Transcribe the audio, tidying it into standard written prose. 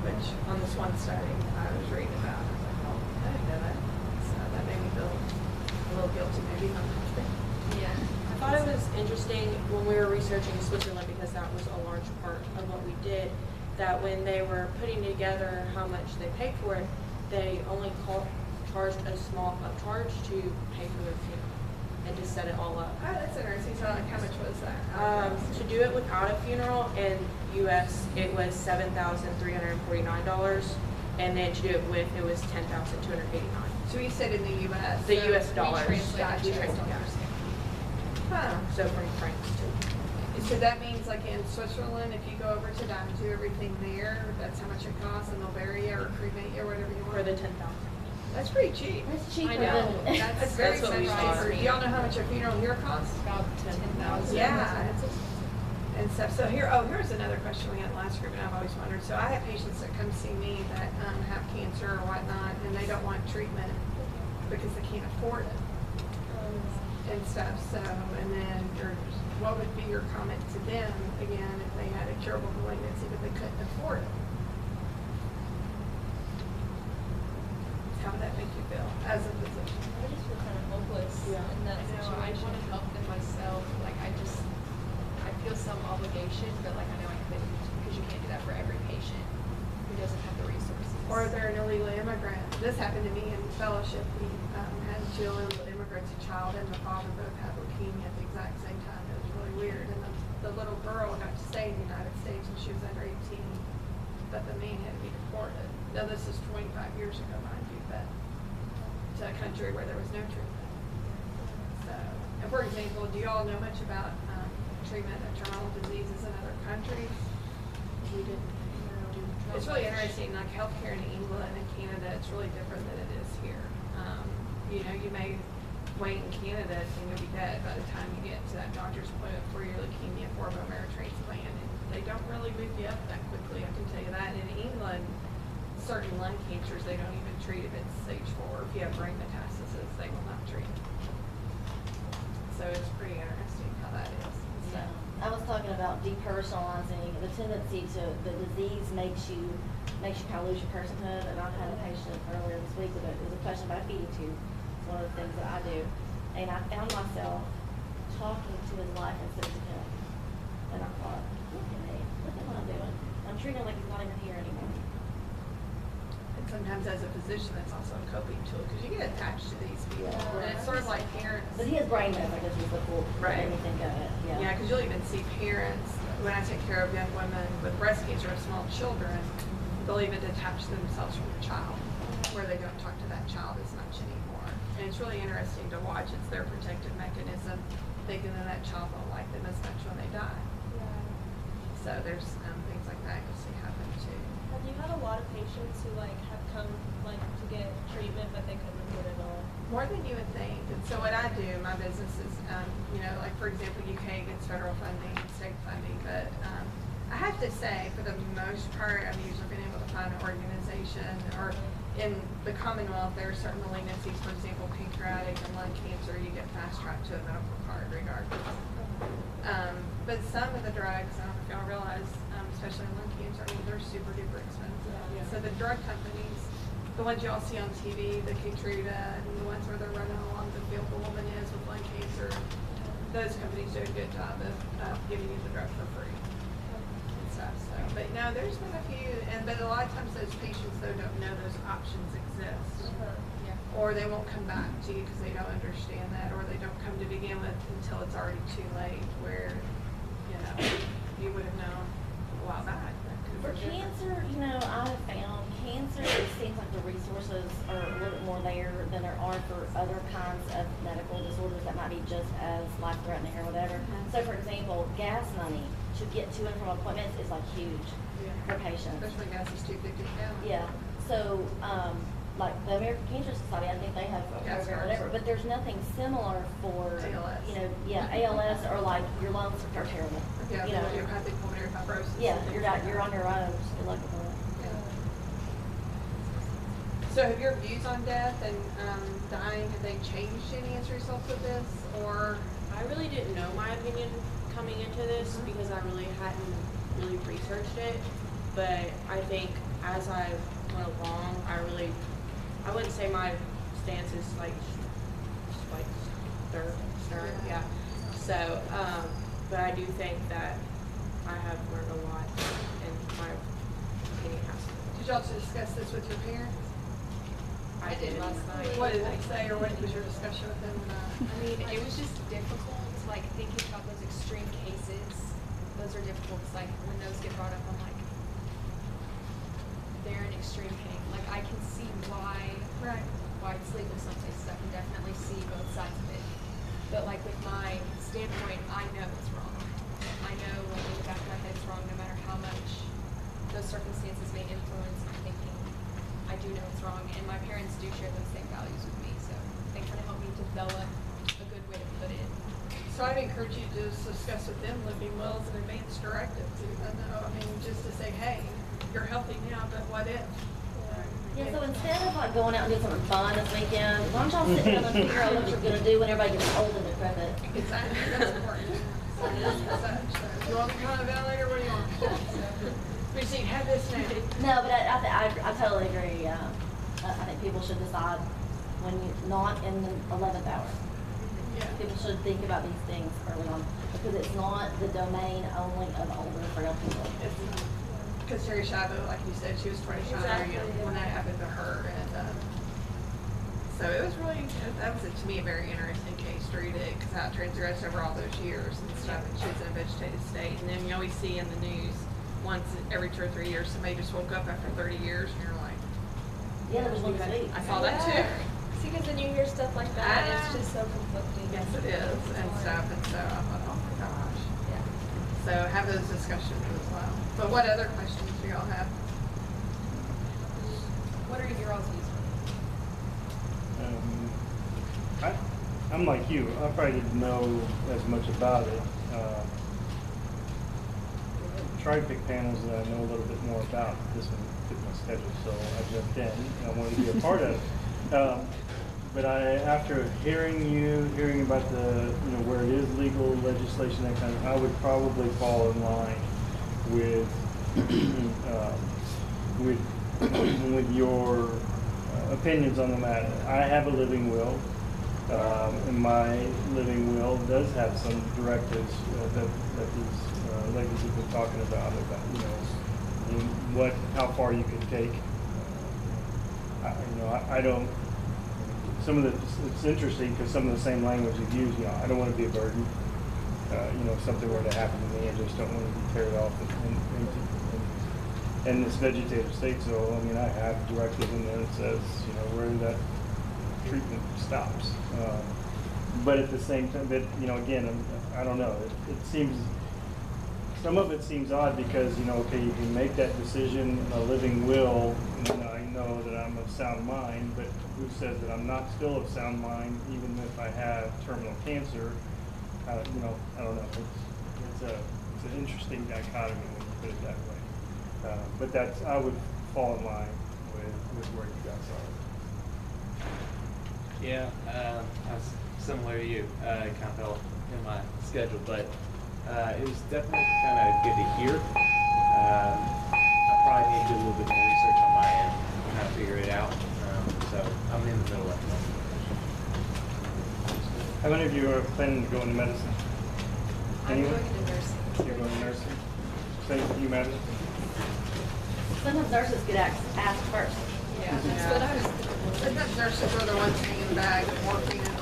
which on this one study I was reading about, I was like, oh, I didn't know that. So that made me feel a little guilty maybe. Yeah. I thought it was interesting when we were researching Switzerland, because that was a large part of what we did, that when they were putting together how much they paid for it, they only charged a small upcharge to pay for their funeral and to set it all up. Oh, that's interesting. So like, how much was that? To do it without a funeral in U.S. it was $7,349, and then to do it with it was $10,289. So you said in the U.S. The so U.S. dollars. We translate dollars. Huh. So from francs to. So that means like in Switzerland, if you go over to them and do everything there, that's how much it costs, and they'll bury you or cremate you or whatever you want. For the 10,000. That's pretty cheap. That's cheaper I know. than. That's very what we expensive. thought. Do y'all know how much a funeral here costs? About 10,000. Yeah. And stuff. So here's another question we had last group, and I've always wondered. So I have patients that come see me that have cancer or whatnot, and they don't want treatment because they can't afford it and stuff. So, and then what would be your comment to them again if they had a curable malignancy but they couldn't afford it? How would that make you feel as a physician? I just feel kind of hopeless Yeah. in that I know, I situation. want to help them myself. Like, I feel some obligation, but like, I know I couldn't, because you can't do that for every patient who doesn't have the resources. Or they're an illegal immigrant. This happened to me in fellowship. We had two illegal immigrants, a child and the father both had leukemia at the exact same time. It was really weird. And the little girl got to stay in the United States when she was under 18, but the man had to be deported. Now this is 25 years ago, mind you, but to a country where there was no treatment. So, and for example, do you all know much about treatment of terminal diseases in other countries? We didn't do. It's really interesting, like healthcare in England and Canada, it's really different than it is here. You know, you may wait in Canada and you'll be dead by the time you get to that doctor's appointment for your leukemia for a bone marrow transplant. And they don't really move you up that quickly, I can tell you that. And in England, certain lung cancers, they don't even treat if it's stage 4. If you have brain metastasis, they will not treat. So it's pretty interesting how that is. So. I was talking about depersonalizing. The tendency to the disease makes you kind of lose your personhood. And I had a patient earlier this week with it was a question about feeding tube. It's one of the things that I do, and I found myself talking to his life instead of him. And I thought, look at me, look at what I'm doing. I'm treating him like he's not even here anymore. And sometimes as a physician, that's also a coping tool because you get attached to these people. Yeah. And it's sort of like parents. But he has brain meds, I guess was the cool Right. made me think of it. Yeah. Yeah, because you'll even see parents, when I take care of young women with breast cancer or small children, they'll even detach themselves from the child, where they don't talk to that child as much anymore. And it's really interesting to watch. It's their protective mechanism, thinking that that child won't like them as much when they die. So there's things like that you'll see happen too. Have you had a lot of patients who like have come like to get treatment but they couldn't afford it all? More than you would think. And so what I do, my business is, you know, like for example, UK gets federal funding and state funding, but I have to say, for the most part, I've usually been able to find an organization, or in the Commonwealth, there are certain malignancies, for example, pancreatic and lung cancer, you get fast track to a medical card regardless. But some of the drugs, I don't know if y'all realize, especially in lung cancer, I mean, they're super duper expensive. Yeah. So the drug companies, the ones y'all see on TV, the Keytruda, and the ones where they're running along the field the woman is with lung cancer, those companies do a good job of giving you the drug for free and stuff. So, but no, there's been a few, but a lot of times those patients though don't know those options exist, or they won't come back to you because they don't understand that, or they don't come to begin with until it's already too late, where you know you would have known a while back. For cancer, you know, I have found cancer, it seems like the resources are a little bit more there than there are for other kinds of medical disorders that might be just as life-threatening or whatever. So, for example, gas money to get to and from appointments is like huge for patients. Especially gas is $2.50 a gallon. Yeah. So, like the American Cancer Society, I think they have a Gas program or cards. whatever, but there's nothing similar for ALS. you know, ALS or like your lungs are terrible. Yeah, you know, idiopathic pulmonary fibrosis. yeah, you're on your own. You're lucky for it. So have your views on death and dying, have they changed any as a result of this, or? I really didn't know my opinion coming into this because I really hadn't really researched it. But I think as I went along, I wouldn't say my stance is like stern, yeah. So, but I do think that I have learned a lot, and my opinion has to. Did y'all discuss this with your parents? I did last night. What did they say, or what was your discussion with them? I mean, it was just difficult, like, thinking about those extreme cases. Those are difficult, 'cause, like, when those get brought up, I'm like, they're in extreme pain. Like, I can see why it's legal in some places. I can definitely see both sides of it. But, like, with my standpoint, I know it's wrong. I know, like, in the back of my head, it's wrong, no matter how much those circumstances may influence my thinking. I do know it's wrong, and my parents do share those same values with me, so they kind of help me develop a good way to put it. So I'd encourage you to just discuss with them living wills and advance directives, even though, I mean, just to say, hey, you're healthy now, but what if? Yeah, so instead of like going out and doing something fun this weekend, why don't y'all sit down and figure out what you're gonna do when everybody gets old and decrepit? Exactly, that's important. So, you want me to come on the ventilator, what do you want? We just need to have this now. No, but I totally agree. I think people should decide when you, not in the 11th hour. Yeah. People should think about these things early on, because it's not the domain only of older frail people. Because Terry Schiavo, like you said, she was 25 Exactly. when that happened to her, and so it was really, that was to me a very interesting case to read it, because how it transgressed over all those years and stuff, and she was in a vegetative state, and then you always see in the news once every 2 or 3 years somebody just woke up after 30 years, and you're like, Yeah, there was one this week. I saw that too. See, because then you hear stuff like that, and it's just so conflicting. Yes, it is, and stuff, and so I thought, oh my gosh. Yeah. So have those discussions as well. But what other questions do y'all have? What are your all's views on it? I'm like you. I probably didn't know as much about it. Tried to pick panels that I know a little bit more about. This one fit my schedule, so I jumped in. And I wanted to be a part of it. But after hearing about the, where it is legal legislation, that kind of, I would probably fall in line with with your opinions on the matter. I have a living will, and my living will does have some directives that these ladies have been talking about how far you can take. I don't. Some of it's interesting because some of the same language you use. I don't want to be a burden. If something were to happen to me, I just don't want to be carried off in this vegetative state. So, I have directive in there that says, where that treatment stops. But at the same time, again, I don't know. It seems, some of it seems odd because, okay, you can make that decision in a living will, and I know that I'm of sound mind, but who says that I'm not still of sound mind even if I have terminal cancer? I don't know. It's an interesting dichotomy when you put it that way. But I would fall in line with where you guys are. Yeah, I was similar to you. It kind of fell in my schedule, but it was definitely kind of good to hear. I probably need to do a little bit more research on my end to kind of figure it out. So I'm in the middle of it. How many of you are planning to go into medicine? I'm Anyone? going into nursing. You're going to nursing? Same with you, Madeline? Sometimes nurses get asked first. Yeah, that's what I was thinking. Sometimes nurses are the ones hanging back and working and